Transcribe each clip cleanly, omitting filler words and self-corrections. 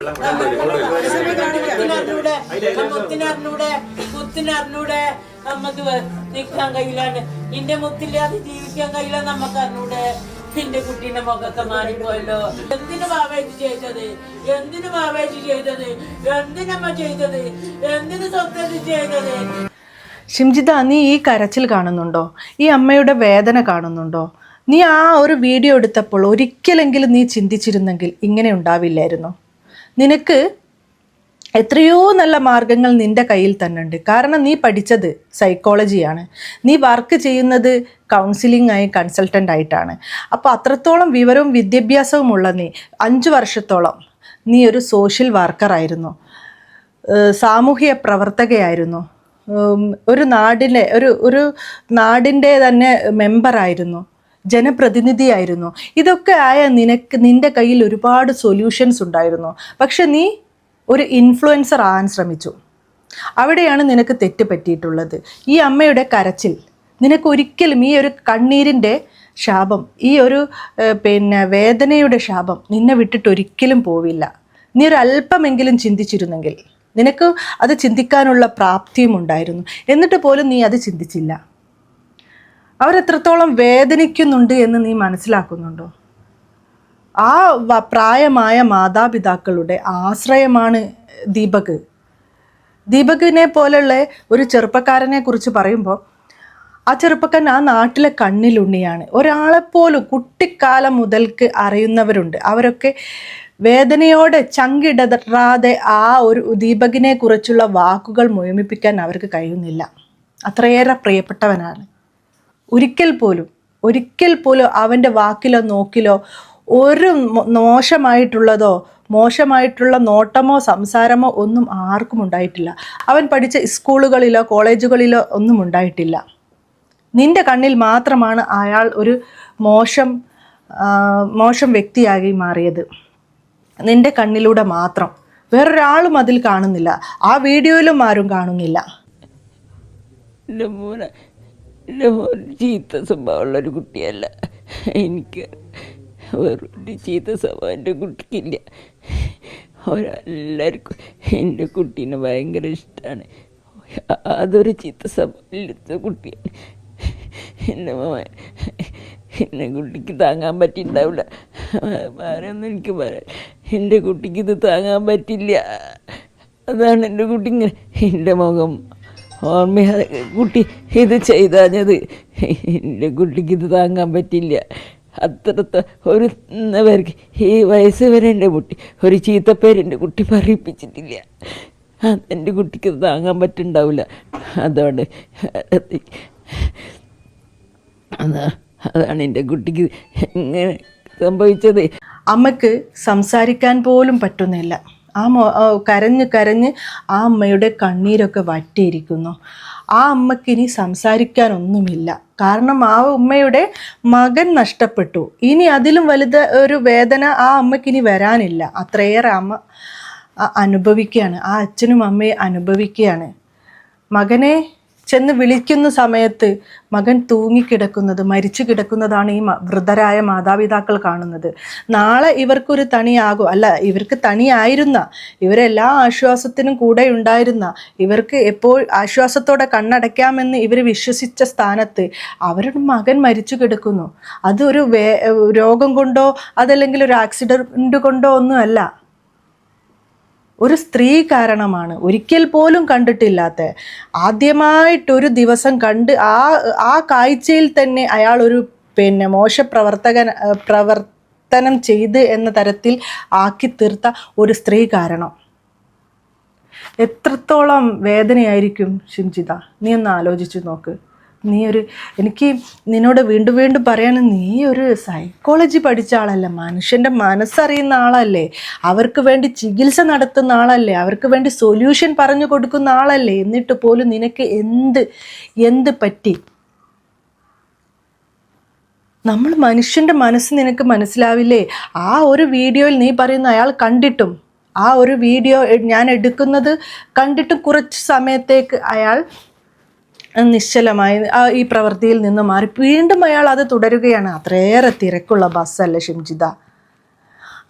മുത്തിനറിഞ്ഞൂടെ നമുക്ക് നിൽക്കാൻ കഴിയില്ലാണ്ട് നിന്റെ മുത്തില്ലാതെ ജീവിക്കാൻ കഴിയില്ല നമുക്ക് അറിഞ്ഞൂടെ. നിന്റെ കുട്ടീന്റെ മുഖമൊക്കെ മാറിപ്പോയല്ലോ. എന്തിനും ആവേശം ചെയ്തത്, എന്തിനും ആവേശം ചെയ്തത്, എന്തിനമ്മ ചെയ്തത്, എന്തിനു സ്വന്തം ചെയ്തത്. ഷിംജിത, നീ ഈ കരച്ചിൽ കാണുന്നുണ്ടോ? ഈ അമ്മയുടെ വേദന കാണുന്നുണ്ടോ? നീ ആ ഒരു വീഡിയോ എടുത്തപ്പോൾ ഒരിക്കലെങ്കിലും നീ ചിന്തിച്ചിരുന്നെങ്കിൽ ഇങ്ങനെ ഉണ്ടാവില്ലായിരുന്നു. നിനക്ക് എത്രയോ നല്ല മാർഗങ്ങൾ നിൻ്റെ കയ്യിൽ തന്നെ ഉണ്ട്. കാരണം നീ പഠിച്ചത് സൈക്കോളജിയാണ്, നീ വർക്ക് ചെയ്യുന്നത് കൗൺസിലിംഗ് ആയി കൺസൾട്ടൻ്റ് ആയിട്ടാണ്. അപ്പോൾ അത്രത്തോളം വിവരവും വിദ്യാഭ്യാസവും ഉള്ള നീ 5 വർഷത്തോളം നീ ഒരു സോഷ്യൽ വർക്കറായിരുന്നു, സാമൂഹ്യ പ്രവർത്തകയായിരുന്നു, ഒരു നാടിൻ്റെ തന്നെ മെമ്പറായിരുന്നു, ജനപ്രതിനിധിയായിരുന്നു. ഇതൊക്കെ ആയ നിൻ്റെ കയ്യിൽ ഒരുപാട് സൊല്യൂഷൻസ് ഉണ്ടായിരുന്നു. പക്ഷെ നീ ഒരു ഇൻഫ്ലുവൻസർ ആകാൻ ശ്രമിച്ചു. അവിടെയാണ് നിനക്ക് തെറ്റ് പറ്റിയിട്ടുള്ളത്. ഈ അമ്മയുടെ കരച്ചിൽ നിനക്ക് ഒരിക്കലും, ഈ ഒരു കണ്ണീരിൻ്റെ ശാപം, ഈ ഒരു വേദനയുടെ ശാപം നിന്നെ വിട്ടിട്ട് ഒരിക്കലും പോവില്ല. നീ ഒരു അല്പമെങ്കിലും ചിന്തിച്ചിരുന്നെങ്കിൽ, നിനക്ക് അത് ചിന്തിക്കാനുള്ള പ്രാപ്തിയും ഉണ്ടായിരുന്നു. എന്നിട്ട് പോലും നീ അത് ചിന്തിച്ചില്ല. അവരെത്രത്തോളം വേദനിക്കുന്നുണ്ട് എന്ന് നീ മനസ്സിലാക്കുന്നുണ്ടോ? ആ പ്രായമായ മാതാപിതാക്കളുടെ ആശ്രയമാണ് ദീപക്. ദീപകിനെ പോലുള്ള ഒരു ചെറുപ്പക്കാരനെ കുറിച്ച് പറയുമ്പോൾ, ആ ചെറുപ്പക്കാരൻ ആ നാട്ടിലെ കണ്ണിലുണ്ണിയാണ്. ഒരാളെപ്പോലും കുട്ടിക്കാലം മുതൽക്ക് അറിയുന്നവരുണ്ട്. അവരൊക്കെ വേദനയോടെ ചങ്കിടറാതെ ആ ഒരു ദീപകിനെ കുറിച്ചുള്ള വാക്കുകൾ മുഴുമിപ്പിക്കാൻ അവർക്ക് കഴിയുന്നില്ല. അത്രയേറെ പ്രിയപ്പെട്ടവനാണ്. ഒരിക്കൽ പോലും അവൻ്റെ വാക്കിലോ നോക്കിലോ ഒരു മോശമായിട്ടുള്ള നോട്ടമോ സംസാരമോ ഒന്നും ആർക്കും ഉണ്ടായിട്ടില്ല. അവൻ പഠിച്ച സ്കൂളുകളിലോ കോളേജുകളിലോ ഒന്നും ഉണ്ടായിട്ടില്ല. നിന്റെ കണ്ണിൽ മാത്രമാണ് അയാൾ ഒരു മോശം വ്യക്തിയായി മാറിയത്. നിന്റെ കണ്ണിലൂടെ മാത്രം, വേറൊരാളും അതിൽ കാണുന്നില്ല. ആ വീഡിയോയിലും ആരും കാണുന്നില്ല. എൻ്റെ മോൻ ചീത്ത സ്വഭാവമുള്ളൊരു കുട്ടിയല്ല. എനിക്ക് വേറൊരു ചീത്ത സ്വഭാവം എൻ്റെ കുട്ടിക്കില്ല. എല്ലാവർക്കും എൻ്റെ കുട്ടീനെ ഭയങ്കര ഇഷ്ടമാണ്. അതൊരു ചീത്ത സ്വഭാവം ഇല്ലാത്ത കുട്ടിയാണ് എൻ്റെ കുട്ടിക്ക് താങ്ങാൻ പറ്റിയിട്ടുണ്ടാവില്ല. വേറെയൊന്നും എനിക്ക് പറയാം. എൻ്റെ കുട്ടിക്ക് ഇത് താങ്ങാൻ പറ്റില്ല. അതാണ് എൻ്റെ കുട്ടി ഇങ്ങനെ, എൻ്റെ മുഖം ഓർമ്മ കുട്ടി ഇത് ചെയ്താഞ്ഞത്. എൻ്റെ കുട്ടിക്ക് ഇത് താങ്ങാൻ പറ്റില്ല. അത്രത്തെ ഒരു പേർക്ക് ഈ വയസ്സ് വരെ എൻ്റെ കുട്ടി ഒരു ചീത്തപ്പേര് എൻ്റെ കുട്ടി പറയിപ്പിച്ചിട്ടില്ല. എൻ്റെ കുട്ടിക്ക് ഇത് താങ്ങാൻ പറ്റുന്നുണ്ടാവില്ല. അതുകൊണ്ട് അതാണ് എൻ്റെ കുട്ടിക്ക് ഇങ്ങനെ സംഭവിച്ചത്. അമ്മയ്ക്ക് സംസാരിക്കാൻ പോലും പറ്റുന്നില്ല. കരഞ്ഞ് ആ അമ്മയുടെ കണ്ണീരൊക്കെ വറ്റിയിരിക്കുന്നു. ആ അമ്മയ്ക്ക് ഇനി സംസാരിക്കാനൊന്നുമില്ല. കാരണം ആ അമ്മയുടെ മകൻ നഷ്ടപ്പെട്ടു. ഇനി അതിലും വലുത് ഒരു വേദന ആ അമ്മയ്ക്കിനി വരാനില്ല. അത്രയേറെ അമ്മ അനുഭവിക്കുകയാണ്. ആ അച്ഛനും അമ്മയെ അനുഭവിക്കുകയാണ്. മകനെ ചെന്ന് വിളിക്കുന്ന സമയത്ത് മകൻ തൂങ്ങിക്കിടക്കുന്നത്, മരിച്ചു കിടക്കുന്നതാണ് ഈ വൃദ്ധരായ മാതാപിതാക്കൾ കാണുന്നത്. നാളെ ഇവർക്കൊരു തണിയാകും, അല്ല ഇവർക്ക് തണിയായിരുന്ന, ഇവരെല്ലാ ആശ്വാസത്തിനും കൂടെ ഉണ്ടായിരുന്ന, ഇവർക്ക് എപ്പോൾ ആശ്വാസത്തോടെ കണ്ണടയ്ക്കാമെന്ന് ഇവർ വിശ്വസിച്ച സ്ഥാനത്ത് അവരുടെ മകൻ മരിച്ചു കിടക്കുന്നു. അതൊരു രോഗം കൊണ്ടോ അതല്ലെങ്കിൽ ഒരു ആക്സിഡൻറ്റ് കൊണ്ടോ ഒന്നുമല്ല, ഒരു സ്ത്രീ കാരണമാണ്. ഒരിക്കൽ പോലും കണ്ടിട്ടില്ലാത്ത, ആദ്യമായിട്ടൊരു ദിവസം കണ്ട് ആ കാഴ്ചയിൽ തന്നെ അയാൾ ഒരു പ്രവർത്തനം ചെയ്ത് എന്ന തരത്തിൽ ആക്കി തീർത്ത ഒരു സ്ത്രീ കാരണം. എത്രത്തോളം വേദനയായിരിക്കും ഷിംജിത, നീ ഒന്ന് ആലോചിച്ച് നോക്ക്. എനിക്ക് നിന്നോട് വീണ്ടും പറയാൻ, നീ ഒരു സൈക്കോളജി പഠിച്ച ആളല്ലേ, മനുഷ്യൻ്റെ മനസ്സറിയുന്ന ആളല്ലേ, അവർക്ക് വേണ്ടി ചികിത്സ നടത്തുന്ന ആളല്ലേ, അവർക്ക് വേണ്ടി സൊല്യൂഷൻ പറഞ്ഞു കൊടുക്കുന്ന ആളല്ലേ. എന്നിട്ട് പോലും നിനക്ക് എന്ത് പറ്റി? മനുഷ്യൻ്റെ മനസ്സ് നിനക്ക് മനസ്സിലാവില്ലേ? ആ ഒരു വീഡിയോയിൽ നീ പറയുന്ന അയാൾ കണ്ടിട്ടും, ആ ഒരു വീഡിയോ ഞാൻ എടുക്കുന്നത് കണ്ടിട്ടും കുറച്ച് സമയത്തേക്ക് അയാൾ നിശ്ചലമായി ഈ പ്രവൃത്തിയിൽ നിന്ന് മാറി വീണ്ടും അയാൾ അത് തുടരുകയാണ്. അത്രയേറെ തിരക്കുള്ള ബസ്സല്ലേ ഷിംജിത.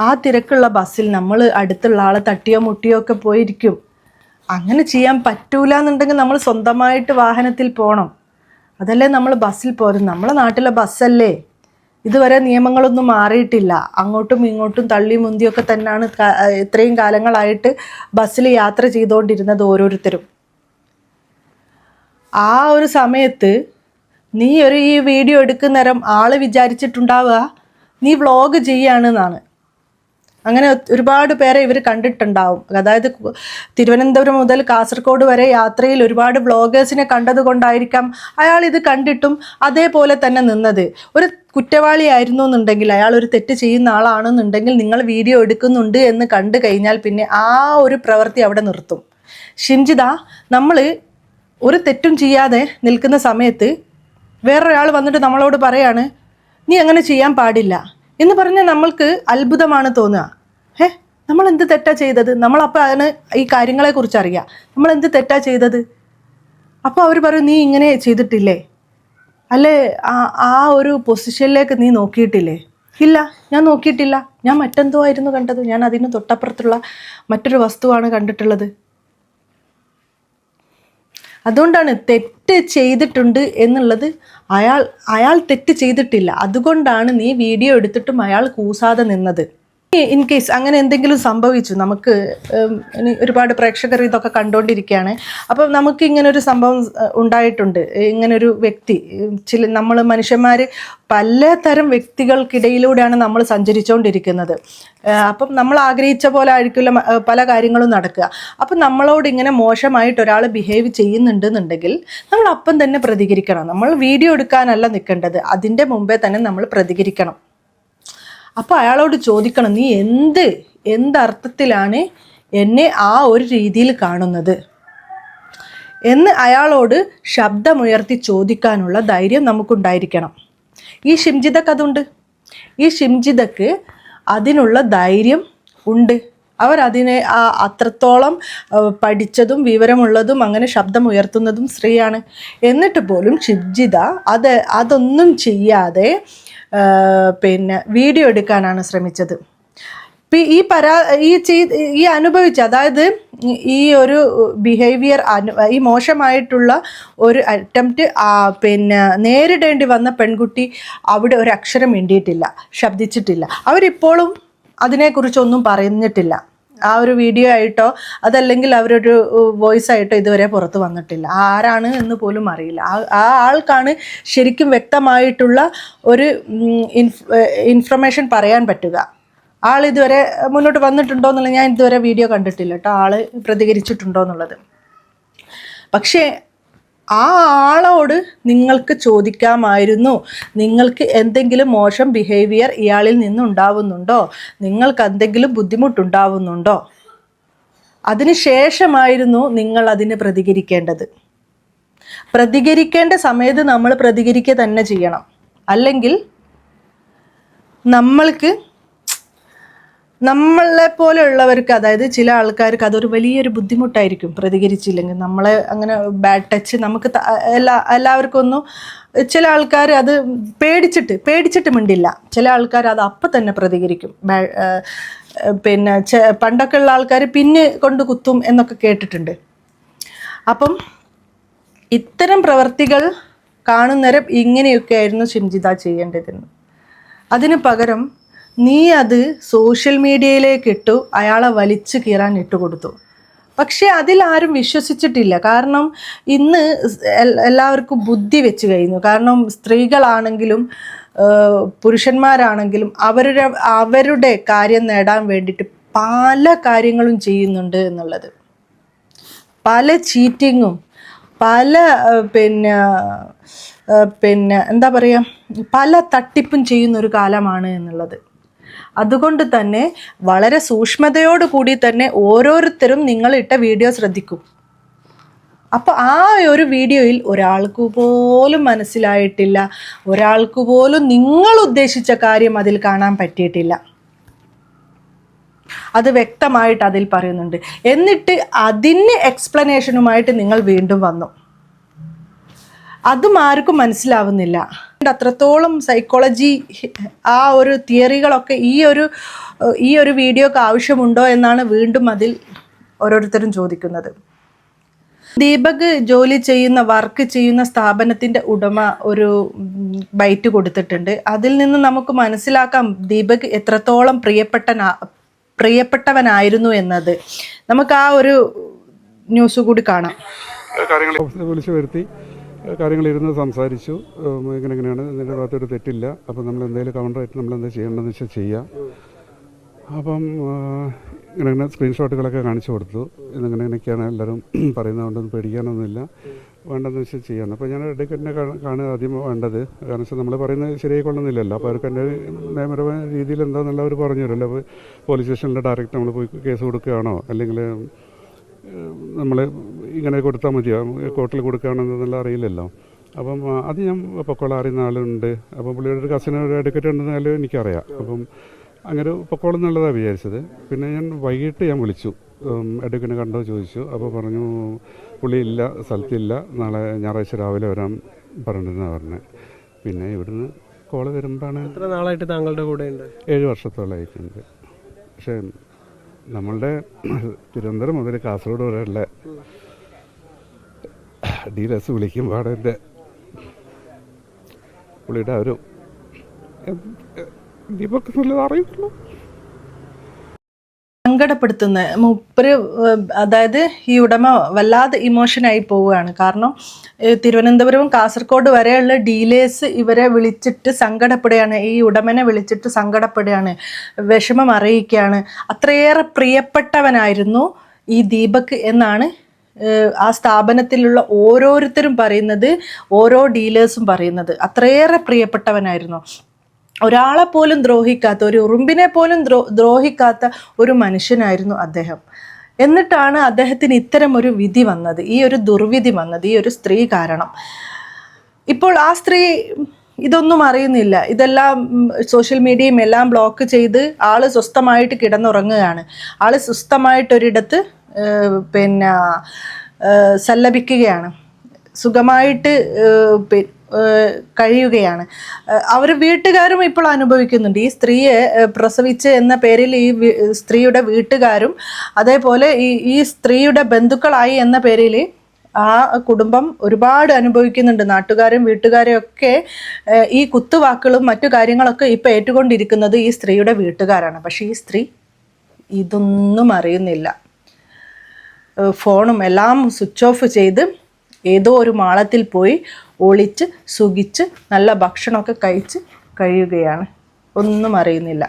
ആ തിരക്കുള്ള ബസ്സിൽ നമ്മൾ അടുത്തുള്ള ആളെ തട്ടിയോ മുട്ടിയോ ഒക്കെ പോയിരിക്കും. അങ്ങനെ ചെയ്യാൻ പറ്റൂല എന്നുണ്ടെങ്കിൽ നമ്മൾ സ്വന്തമായിട്ട് വാഹനത്തിൽ പോകണം. അതല്ലേ നമ്മൾ ബസ്സിൽ പോരും. നമ്മളെ നാട്ടിലെ ബസ്സല്ലേ, ഇതുവരെ നിയമങ്ങളൊന്നും മാറിയിട്ടില്ല. അങ്ങോട്ടും ഇങ്ങോട്ടും തള്ളി മുന്തിയൊക്കെ തന്നെയാണ് ഇത്രയും കാലങ്ങളായിട്ട് ബസ്സിൽ യാത്ര ചെയ്തുകൊണ്ടിരുന്നത് ഓരോരുത്തരും. ആ ഒരു സമയത്ത് നീ ഈ വീഡിയോ എടുക്കുന്നേരം ആള് വിചാരിച്ചിട്ടുണ്ടാവുക നീ വ്ളോഗ് ചെയ്യാണെന്നാണ്. അങ്ങനെ ഒരുപാട് പേരെ ഇവർ കണ്ടിട്ടുണ്ടാവും. അതായത് തിരുവനന്തപുരം മുതൽ കാസർഗോഡ് വരെ യാത്രയിൽ ഒരുപാട് വ്ളോഗേഴ്സിനെ കണ്ടത് കൊണ്ടായിരിക്കാം അയാൾ ഇത് കണ്ടിട്ടും അതേപോലെ തന്നെ നിന്നത്. ഒരു കുറ്റവാളിയായിരുന്നു എന്നുണ്ടെങ്കിൽ, അയാൾ ഒരു തെറ്റ് ചെയ്യുന്ന ആളാണെന്നുണ്ടെങ്കിൽ നിങ്ങൾ വീഡിയോ എടുക്കുന്നുണ്ട് എന്ന് കണ്ടു കഴിഞ്ഞാൽ പിന്നെ ആ ഒരു പ്രവൃത്തി അവിടെ നിർത്തും. ഷിംജിത, നമ്മൾ ഒരു തെറ്റും ചെയ്യാതെ നിൽക്കുന്ന സമയത്ത് വേറൊരാൾ വന്നിട്ട് നമ്മളോട് പറയാണ് നീ അങ്ങനെ ചെയ്യാൻ പാടില്ല എന്ന് പറഞ്ഞാൽ നമ്മൾക്ക് അത്ഭുതമാണ് തോന്നുക. നമ്മൾ എന്ത് തെറ്റാ ചെയ്തത്? നമ്മളപ്പോൾ അതിന് ഈ കാര്യങ്ങളെക്കുറിച്ച് അറിയാം, നമ്മൾ എന്ത് തെറ്റാ ചെയ്തത്? അപ്പോൾ അവർ പറയും നീ ഇങ്ങനെ ചെയ്തിട്ടില്ലേ, അല്ലേ ആ ഒരു പൊസിഷനിലേക്ക് നീ നോക്കിയിട്ടില്ലേ? ഇല്ല, ഞാൻ നോക്കിയിട്ടില്ല, ഞാൻ മറ്റെന്തോ ആയിരുന്നു കണ്ടത്, ഞാൻ അതിന് തൊട്ടപ്പുറത്തുള്ള മറ്റൊരു വസ്തുവാണ് കണ്ടിട്ടുള്ളത്. അതുകൊണ്ടാണ് തെറ്റ് ചെയ്തിട്ടുണ്ട് എന്നുള്ളത്, അയാൾ തെറ്റ് ചെയ്തിട്ടില്ല, അതുകൊണ്ടാണ് നീ വീഡിയോ എടുത്തിട്ടും അയാൾ കൂസാതെ നിന്നത്. ഇൻ കേസ് അങ്ങനെ എന്തെങ്കിലും സംഭവിച്ചു, നമുക്ക് ഇനി ഒരുപാട് പ്രേക്ഷകർ ഇതൊക്കെ കണ്ടുകൊണ്ടിരിക്കുകയാണ്, അപ്പം നമുക്ക് ഇങ്ങനൊരു സംഭവം ഉണ്ടായിട്ടുണ്ട്, ഇങ്ങനൊരു വ്യക്തി, നമ്മൾ മനുഷ്യന്മാർ പലതരം വ്യക്തികൾക്കിടയിലൂടെയാണ് നമ്മൾ സഞ്ചരിച്ചുകൊണ്ടിരിക്കുന്നത്. അപ്പം നമ്മൾ ആഗ്രഹിച്ച പോലെ ആയിരിക്കില്ല പല കാര്യങ്ങളും നടക്കുക. അപ്പം നമ്മളോട് ഇങ്ങനെ മോശമായിട്ട് ഒരാൾ ബിഹേവ് ചെയ്യുന്നുണ്ടെന്നുണ്ടെങ്കിൽ നമ്മൾ അപ്പം തന്നെ പ്രതികരിക്കണം. നമ്മൾ വീഡിയോ എടുക്കാനല്ല നിൽക്കേണ്ടത്, അതിൻ്റെ മുമ്പേ തന്നെ നമ്മൾ പ്രതികരിക്കണം. അപ്പോൾ അയാളോട് ചോദിക്കണം, നീ എന്തർത്ഥത്തിലാണ് എന്നെ ആ ഒരു രീതിയിൽ കാണുന്നത് എന്ന് അയാളോട് ശബ്ദമുയർത്തി ചോദിക്കാനുള്ള ധൈര്യം നമുക്കുണ്ടായിരിക്കണം. ഈ ഷിംജിതക്ക് അതുണ്ട്. ഈ ഷിംജിതക്ക് അതിനുള്ള ധൈര്യം ഉണ്ട്. അവരതിനെ അത്രത്തോളം പഠിച്ചതും വിവരമുള്ളതും അങ്ങനെ ശബ്ദമുയർത്തുന്നതും സ്ത്രീയാണ്. എന്നിട്ട് പോലും ഷിംജിത അതൊന്നും ചെയ്യാതെ വീഡിയോ എടുക്കാനാണ് ശ്രമിച്ചത്. ഈ അനുഭവിച്ച, അതായത് ഈ ഒരു ബിഹേവിയർ, ഈ മോശമായിട്ടുള്ള ഒരു അറ്റംപ്റ്റ് നേരിടേണ്ടി വന്ന പെൺകുട്ടി അവിടെ ഒരു അക്ഷരം മിണ്ടിയിട്ടില്ല, ശബ്ദിച്ചിട്ടില്ല. അവരിപ്പോഴും അതിനെക്കുറിച്ചൊന്നും പറഞ്ഞിട്ടില്ല. ആ ഒരു വീഡിയോ ആയിട്ടോ അതല്ലെങ്കിൽ അവരൊരു വോയിസ് ആയിട്ടോ ഇതുവരെ പുറത്ത് വന്നിട്ടില്ല. ആരാണ് എന്ന് പോലും അറിയില്ല. ആ ആൾക്കാണ് ശരിക്കും വ്യക്തമായിട്ടുള്ള ഒരു ഇൻഫർമേഷൻ പറയാൻ പറ്റുക. ആൾ ഇതുവരെ മുന്നോട്ട് വന്നിട്ടുണ്ടോ എന്നുള്ളത് ഞാൻ ഇതുവരെ വീഡിയോ കണ്ടിട്ടില്ല കേട്ടോ, ആള് പ്രതികരിച്ചിട്ടുണ്ടോ എന്നുള്ളത്. പക്ഷേ ആ ആളോട് നിങ്ങൾക്ക് ചോദിക്കാമായിരുന്നു, നിങ്ങൾക്ക് എന്തെങ്കിലും മോശം ബിഹേവിയർ ഇയാളിൽ നിന്നുണ്ടാവുന്നുണ്ടോ, നിങ്ങൾക്ക് എന്തെങ്കിലും ബുദ്ധിമുട്ടുണ്ടാവുന്നുണ്ടോ, അതിനുശേഷമായിരുന്നു നിങ്ങൾ അതിന് പ്രതികരിക്കേണ്ടത്. പ്രതികരിക്കേണ്ട സമയത്ത് നമ്മൾ പ്രതികരിക്കുക തന്നെ ചെയ്യണം. അല്ലെങ്കിൽ നമ്മളെ പോലെയുള്ളവർക്ക്, അതായത് ചില ആൾക്കാർക്ക് അതൊരു വലിയൊരു ബുദ്ധിമുട്ടായിരിക്കും പ്രതികരിച്ചില്ലെങ്കിൽ. നമ്മളെ അങ്ങനെ ബാഡ് ടച്ച് നമുക്ക് എല്ലാവർക്കും ഒന്നും, ചില ആൾക്കാർ അത് പേടിച്ചിട്ട് മിണ്ടില്ല, ചില ആൾക്കാർ അത് അപ്പം തന്നെ പ്രതികരിക്കും. പണ്ടൊക്കെ ഉള്ള ആൾക്കാർ പിന്ന് കൊണ്ട് കുത്തും എന്നൊക്കെ കേട്ടിട്ടുണ്ട്. അപ്പം ഇത്തരം പ്രവർത്തികൾ കാണുന്നേരം ഇങ്ങനെയൊക്കെ ആയിരുന്നു ഷിംജിത ചെയ്യേണ്ടതെന്ന്. അതിന് പകരം നീ അത് സോഷ്യൽ മീഡിയയിലേക്ക് ഇട്ടു, അയാളെ വലിച്ചു കീറാൻ ഇട്ടുകൊടുത്തു. പക്ഷേ അതിലാരും വിശ്വസിച്ചിട്ടില്ല. കാരണം ഇന്ന് എല്ലാവർക്കും ബുദ്ധി വെച്ച് കഴിഞ്ഞു. കാരണം സ്ത്രീകളാണെങ്കിലും പുരുഷന്മാരാണെങ്കിലും അവരുടെ കാര്യം നേടാൻ വേണ്ടിയിട്ട് പല കാര്യങ്ങളും ചെയ്യുന്നുണ്ട് എന്നുള്ളത്. പല ചീറ്റിങ്ങും പല എന്താ പറയുക, പല തട്ടിപ്പും ചെയ്യുന്നൊരു കാലമാണ് എന്നുള്ളത്. അതുകൊണ്ട് തന്നെ വളരെ സൂക്ഷ്മതയോട് കൂടി തന്നെ ഓരോരുത്തരും നിങ്ങളിട്ട വീഡിയോ ശ്രദ്ധിക്കും. അപ്പോൾ ആ ഒരു വീഡിയോയിൽ ഒരാൾക്ക് പോലും മനസ്സിലായിട്ടില്ല, ഒരാൾക്ക് പോലും നിങ്ങൾ ഉദ്ദേശിച്ച കാര്യം അതിൽ കാണാൻ പറ്റിയിട്ടില്ല. അത് വ്യക്തമായിട്ട് അതിൽ പറയുന്നുണ്ട്. എന്നിട്ട് അതിന് എക്സ്പ്ലനേഷനുമായിട്ട് നിങ്ങൾ വീണ്ടും വന്നു. അതും ആർക്കും മനസ്സിലാവുന്നില്ല. അത്രത്തോളം സൈക്കോളജി ആ ഒരു തിയറികളൊക്കെ ഈ ഒരു വീഡിയോക്ക് ആവശ്യമുണ്ടോ എന്നാണ് വീണ്ടും അതിൽ ഓരോരുത്തരും ചോദിക്കുന്നത്. ദീപക് വർക്ക് ചെയ്യുന്ന സ്ഥാപനത്തിൻ്റെ ഉടമ ഒരു ബൈറ്റ് കൊടുത്തിട്ടുണ്ട്. അതിൽ നിന്ന് നമുക്ക് മനസ്സിലാക്കാം ദീപക് എത്രത്തോളം പ്രിയപ്പെട്ടവനായിരുന്നു എന്നത്. നമുക്ക് ആ ഒരു ന്യൂസ് കൂടി കാണാം. വിളിച്ചു വരുത്തി കാര്യങ്ങളിരുന്ന് സംസാരിച്ചു. ഇങ്ങനെയാണ് ഇതിൻ്റെ ഭാഗത്തൊരു തെറ്റില്ല, അപ്പം നമ്മൾ എന്തെങ്കിലും കൗണ്ടറായിട്ട് നമ്മൾ എന്താ ചെയ്യേണ്ടതെന്ന് വെച്ചാൽ ചെയ്യാം. അപ്പം ഇങ്ങനെ സ്ക്രീൻഷോട്ടുകളൊക്കെ കാണിച്ചു കൊടുത്തു. ഇങ്ങനെയൊക്കെയാണ് എല്ലാവരും പറയുന്നതുകൊണ്ടൊന്നും പേടിക്കാനൊന്നുമില്ല, വേണ്ടതെന്ന് വെച്ചാൽ ചെയ്യാൻ. അപ്പോൾ ഞാൻ എഡ്യൂക്കേറ്റിനെ കാണുക ആദ്യം വേണ്ടത്. കാരണം വെച്ചാൽ നമ്മൾ പറയുന്നത് ശരിയായിക്കൊള്ളുന്നില്ലല്ലോ. അപ്പോൾ അവർക്ക് എൻ്റെ നിയമപരമായ രീതിയിൽ എന്താണെന്നുള്ള അവർ പറഞ്ഞു തരുമല്ലോ. അപ്പോൾ പോലീസ് സ്റ്റേഷനിൽ ഡയറക്റ്റ് നമ്മൾ പോയി കേസ് കൊടുക്കുകയാണോ, അല്ലെങ്കിൽ നമ്മൾ ഇങ്ങനെ കൊടുത്താൽ മതിയോ, കോർട്ടിൽ കൊടുക്കുകയാണോ എന്നെല്ലാം അറിയില്ലല്ലോ. അപ്പം അത് ഞാൻ പൊക്കോളം അറിയുന്ന ആളുണ്ട്. അപ്പം പുള്ളിയുടെ ഒരു കസിന് ഒരു അഡ്വക്കേറ്റ് ഉണ്ടെന്നാലും എനിക്കറിയാം. അപ്പം അങ്ങനെ പൊക്കോളം എന്നുള്ളതാണ് വിചാരിച്ചത്. പിന്നെ ഞാൻ വൈകിട്ട് ഞാൻ വിളിച്ചു, അഡ്വക്കേറ്റിനെ കണ്ടോ ചോദിച്ചു. അപ്പോൾ പറഞ്ഞു പുള്ളി ഇല്ല, സ്ഥലത്തില്ല, നാളെ ഞായറാഴ്ച രാവിലെ വരാൻ പറഞ്ഞിരുന്നാണ് പറഞ്ഞത്. പിന്നെ ഇവിടുന്ന് കോള് വരുമ്പോഴാണ്. എത്ര നാളായിട്ട് താങ്കളുടെ കൂടെ ഉണ്ട്? 7 വർഷത്തോളമായിട്ടുണ്ട്. പക്ഷേ നമ്മളുടെ തിരുവനന്തപുരം മുതൽ കാസർഗോഡ് വരെയുള്ള ഡീലേഴ്സ് വിളിക്കുമ്പോൾ എൻ്റെ പുള്ളിയുടെ ഒരു ദീപക് എന്നുള്ളത് അറിയുള്ളൂ. സങ്കടപ്പെടുത്തുന്ന മൂപ്പര്, അതായത് ഈ ഉടമ വല്ലാതെ ഇമോഷനായി പോവുകയാണ്. കാരണം തിരുവനന്തപുരവും കാസർഗോഡ് വരെയുള്ള ഡീലേഴ്സ് ഇവരെ വിളിച്ചിട്ട് സങ്കടപ്പെടുകയാണ്, ഈ ഉടമനെ വിളിച്ചിട്ട് സങ്കടപ്പെടുകയാണ്, വിഷമം അറിയിക്കുകയാണ്. അത്രയേറെ പ്രിയപ്പെട്ടവനായിരുന്നു ഈ ദീപക് എന്നാണ് ആ സ്ഥാപനത്തിലുള്ള ഓരോരുത്തരും പറയുന്നത്, ഓരോ ഡീലേഴ്സും പറയുന്നത്. അത്രയേറെ പ്രിയപ്പെട്ടവനായിരുന്നു. ഒരാളെ പോലും ദ്രോഹിക്കാത്ത, ഒരു ഉറുമ്പിനെ പോലും ദ്രോഹിക്കാത്ത ഒരു മനുഷ്യനായിരുന്നു അദ്ദേഹം. എന്നിട്ടാണ് അദ്ദേഹത്തിന് ഇത്തരം ഒരു വിധി വന്നത്, ഈ ഒരു ദുർവിധി വന്നത്, ഈ ഒരു സ്ത്രീ കാരണം. ഇപ്പോൾ ആ സ്ത്രീ ഇതൊന്നും അറിയുന്നില്ല. ഇതെല്ലാം സോഷ്യൽ മീഡിയയും എല്ലാം ബ്ലോക്ക് ചെയ്ത് ആള് സ്വസ്ഥമായിട്ട് കിടന്നുറങ്ങുകയാണ്. ആള് സ്വസ്ഥമായിട്ടൊരിടത്ത് സല്ലപിക്കുകയാണ്, സുഖമായിട്ട് കഴിയുകയാണ്. അവർ വീട്ടുകാരും ഇപ്പോൾ അനുഭവിക്കുന്നുണ്ട്. ഈ സ്ത്രീയെ പ്രസവിച്ച് എന്ന പേരിൽ ഈ സ്ത്രീയുടെ വീട്ടുകാരും അതേപോലെ ഈ സ്ത്രീയുടെ ബന്ധുക്കളായി എന്ന പേരിൽ ആ കുടുംബം ഒരുപാട് അനുഭവിക്കുന്നുണ്ട്. നാട്ടുകാരും വീട്ടുകാരും ഒക്കെ ഈ കുത്തുവാക്കുകളും മറ്റു കാര്യങ്ങളൊക്കെ ഇപ്പോൾ ഏറ്റുകൊണ്ടിരിക്കുന്നത് ഈ സ്ത്രീയുടെ വീട്ടുകാരാണ്. പക്ഷേ ഈ സ്ത്രീ ഇതൊന്നും അറിയുന്നില്ല. ഫോണും എല്ലാം സ്വിച്ച് ഓഫ് ചെയ്ത് ഏതോ ഒരു മാളത്തിൽ പോയി ഒളിച്ച് സുഖിച്ച് നല്ല ഭക്ഷണമൊക്കെ കഴിച്ച് കഴിയുകയാണ്. ഒന്നും അറിയുന്നില്ല.